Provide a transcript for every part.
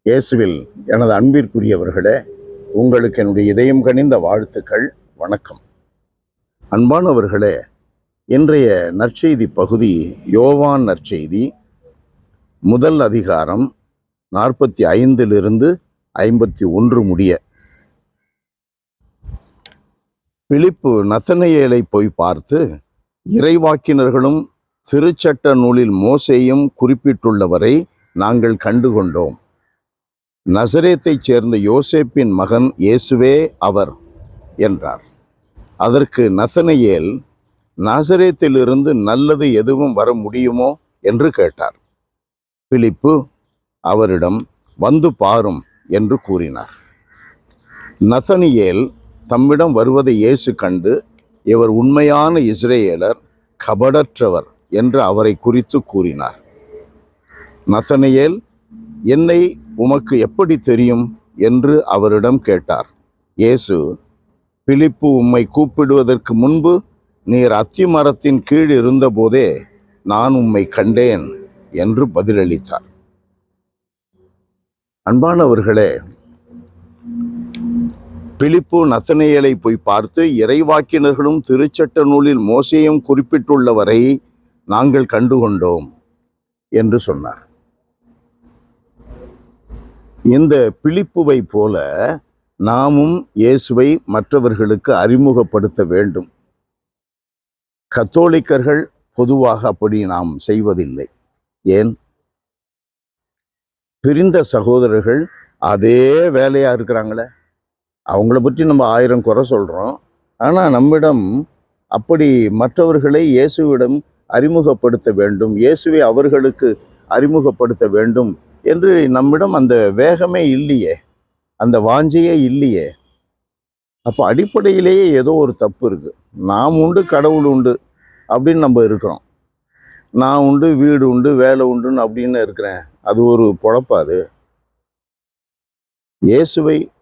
இயேசுவில் எனது அன்பிற்குரியவர்களே, உங்களுக்கு என்னுடைய இதயம் கனிந்த வாழ்த்துக்கள். வணக்கம். அன்பானவர்களே, இன்றைய நற்செய்தி பகுதி யோவான் நற்செய்தி முதல் அதிகாரம் 45 51 முடிய. பிலிப்பு நத்தனேயேலை போய் பார்த்து, இறைவாக்கினர்களும் திருச்சட்ட நூலில் மோசேயும் குறிப்பிட்டுள்ளவரை நாங்கள் கண்டுகொண்டோம். நசரேத்தைச் சேர்ந்த யோசேப்பின் மகன் இயேசுவே அவர் என்றார். அதற்கு நத்தனேயேல், நசரேத்திலிருந்து நல்லது எதுவும் வர முடியுமோ என்று கேட்டார். பிலிப்பு அவரிடம், வந்து பாரும் என்று கூறினார். நத்தனேயேல் தம்மிடம் வருவதை இயேசு கண்டு, இவர் உண்மையான இஸ்ரேலர், கபடற்றவர் என்று அவரை குறித்து கூறினார். நத்தனேயேல், என்னை உமக்கு எப்படி தெரியும் என்று அவரிடம் கேட்டார். இயேசு, பிலிப்பு உம்மை கூப்பிடுவதற்கு முன்பு நீர் அத்தி மரத்தின் கீழ் இருந்தபோதே நான் உம்மை கண்டேன் என்று பதிலளித்தார். அன்பானவர்களே, பிலிப்பு நத்தனேயேலை போய் பார்த்து, இறைவாக்கினர்களும் திருச்சட்ட நூலில் மோசேயும் குறிப்பிட்டுள்ளவரை நாங்கள் கண்டுகொண்டோம் என்று சொன்னார். இந்த பிலிப்புவை போல நாமும் இயேசுவை மற்றவர்களுக்கு அறிமுகப்படுத்த வேண்டும். கத்தோலிக்கர்கள் பொதுவாக அப்படி நாம் செய்வதில்லை. ஏன்? பிரிந்த சகோதரர்கள் அதே வேலையா இருக்கிறாங்களே, அவங்கள பற்றி நம்ம 1000 குறை சொல்கிறோம். ஆனால் நம்மிடம் அப்படி மற்றவர்களை இயேசுவிடம் அறிமுகப்படுத்த வேண்டும், இயேசுவை அவர்களுக்கு அறிமுகப்படுத்த வேண்டும் என்று நம்மிடம் அந்த வேகமே இல்லையே, அந்த வாஞ்சையே இல்லையே. அப்போ அடிப்படையிலேயே ஏதோ ஒரு தப்பு இருக்குது. நாம் உண்டு, கடவுள் உண்டு அப்படின்னு நம்ம இருக்கிறோம். நான் உண்டு, வீடு உண்டு, வேலை உண்டுன்னு அப்படின்னு இருக்கிறேன். அது ஒரு பொழப்பாது.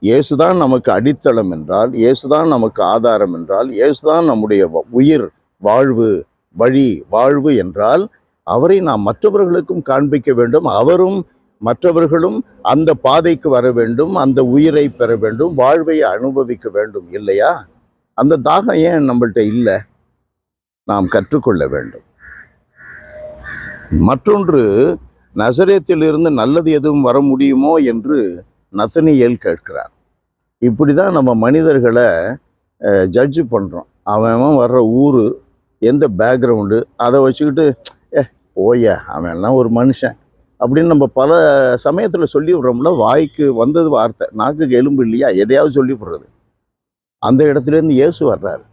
இயேசுதான் நமக்கு அடித்தளம் என்றால், இயேசுதான் நமக்கு ஆதாரம் என்றால், இயேசுதான் நம்முடைய உயிர், வாழ்வு, வழி, வாழ்வு என்றால், அவரை நாம் மற்றவர்களுக்கும் காண்பிக்க வேண்டும். அவரும் மற்றவர்களும் அந்த பாதைக்கு வர வேண்டும், அந்த உயிரை பெற வேண்டும், வாழ்வை அனுபவிக்க வேண்டும். இல்லையா? அந்த தாகம் ஏன் நம்மள்கிட்ட இல்லை? நாம் கற்றுக்கொள்ள வேண்டும். மற்றொன்று, நசரேத்திலிருந்து நல்லது எதுவும் வர முடியுமோ என்று நத்தனேயேல் கேட்கிறார். இப்படி தான் நம்ம மனிதர்களை ஜட்ஜு பண்ணுறோம். அவன் வர்ற ஊர், எந்த பேக்ரவுண்டு, அதை வச்சுக்கிட்டு போய அவன்லாம் ஒரு மனுஷன் அப்படின்னு நம்ம பல சமயத்தில் சொல்லி விடுறோம்ல. வாய்க்கு வந்தது வார்த்தை, நாக்குக்கு எலும்பு இல்லையா, எதையாவது சொல்லி விடுறது. அந்த இடத்துலேருந்து இயேசு வர்றாரு.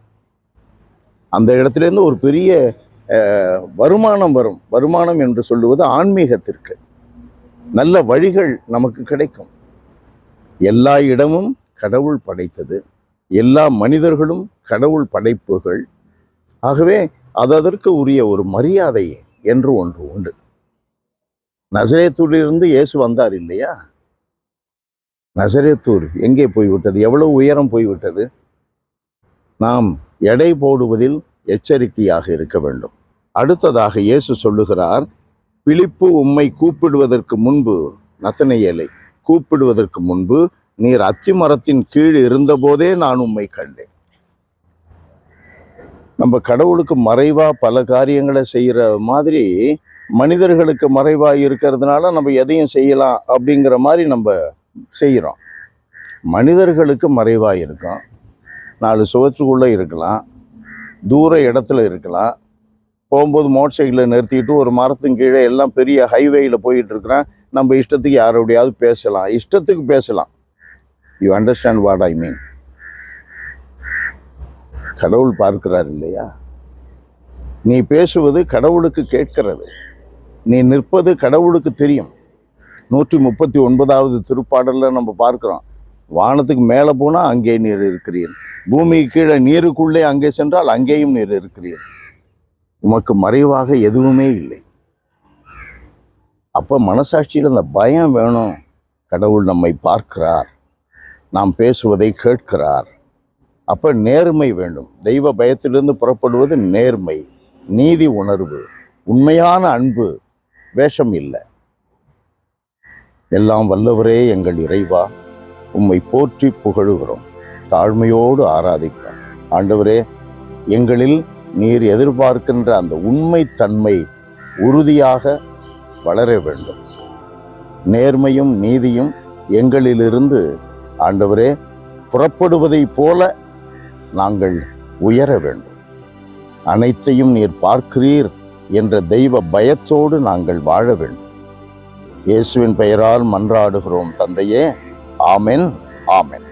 அந்த இடத்துலேருந்து ஒரு பெரிய வருமானம் வரும். வருமானம் என்று சொல்லுவது ஆன்மீகத்திற்கு. நல்ல வழிகள் நமக்கு கிடைக்கும். எல்லா இடமும் கடவுள் படைத்தது, எல்லா மனிதர்களும் கடவுள் படைப்புகள். ஆகவே அதற்கு உரிய ஒரு மரியாதை என்று ஒன்று உண்டு. நசரேத்தூரிலிருந்து இயேசு வந்தார் இல்லையா? நசரேத்தூர் எங்கே போய்விட்டது? எவ்வளவு உயரம் போய்விட்டது? நாம் எடை போடுவதில் எச்சரிக்கையாக இருக்க வேண்டும். அடுத்ததாக இயேசு சொல்லுகிறார், பிலிப்பு உம்மை கூப்பிடுவதற்கு முன்பு, நத்தனேயேலை கூப்பிடுவதற்கு முன்பு நீர் அத்தி மரத்தின் கீழ் இருந்தபோதே நான் உம்மை கண்டேன். நம்ம கடவுளுக்கு மறைவா பல காரியங்களை செய்கிற மாதிரி மனிதர்களுக்கு மறைவாக இருக்கிறதுனால நம்ம எதையும் செய்யலாம் அப்படிங்கிற மாதிரி நம்ம செய்கிறோம். மனிதர்களுக்கு மறைவாக இருக்கும். 4 சுவற்றுக்குள்ளே இருக்கலாம், தூர இடத்துல இருக்கலாம். போகும்போது மோட்டர் சைக்கிளை நிறுத்திட்டு ஒரு மரத்தின் கீழே எல்லாம் பெரிய ஹைவேயில் போயிட்டு இருக்கிறான். நம்ம இஷ்டத்துக்கு யாரோடையாவது பேசலாம், இஷ்டத்துக்கு பேசலாம். யூ அண்டர்ஸ்டாண்ட் வாட் ஐ மீன்? கடவுள் பார்க்கிறார் இல்லையா? நீ பேசுவது கடவுளுக்கு கேட்கிறது, நீ நிற்பது கடவுளுக்கு தெரியும். 139வது திருப்பாடலில் நம்ம பார்க்கிறோம், வானத்துக்கு மேலே போனால் அங்கே நீர் இருக்கிறீர், பூமிக்கு கீழே நீருக்குள்ளே அங்கே சென்றால் அங்கேயும் நீர் இருக்கிறீர், உமக்கு மறைவாக எதுவுமே இல்லை. அப்போ மனசாட்சியில் அந்த பயம் வேணும். கடவுள் நம்மை பார்க்கிறார், நாம் பேசுவதை கேட்கிறார். அப்போ நேர்மை வேண்டும். தெய்வ பயத்திலிருந்து புறப்படுவது நேர்மை, நீதி உணர்வு, உண்மையான அன்பு, வேஷம் இல்லை. எல்லாம் வல்லவரே எங்கள் இறைவா, உம்மை போற்றி புகழுகிறோம், தாழ்மையோடு ஆராதிக்கிறோம். ஆண்டவரே, எங்களில் நீர் எதிர்பார்க்கின்ற அந்த உண்மைத்தன்மை உறுதியாக வளர வேண்டும். நேர்மையும் நீதியும் எங்களிலிருந்து ஆண்டவரே புறப்படுவதைப் போல நாங்கள் உயர வேண்டும். அனைத்தையும் நீர் பார்க்கிறீர் என்ற தெய்வ பயத்தோடு நாங்கள் வாழ வேண்டும். இயேசுவின் பெயரால் மன்றாடுகிறோம் தந்தையே. ஆமென், ஆமென்.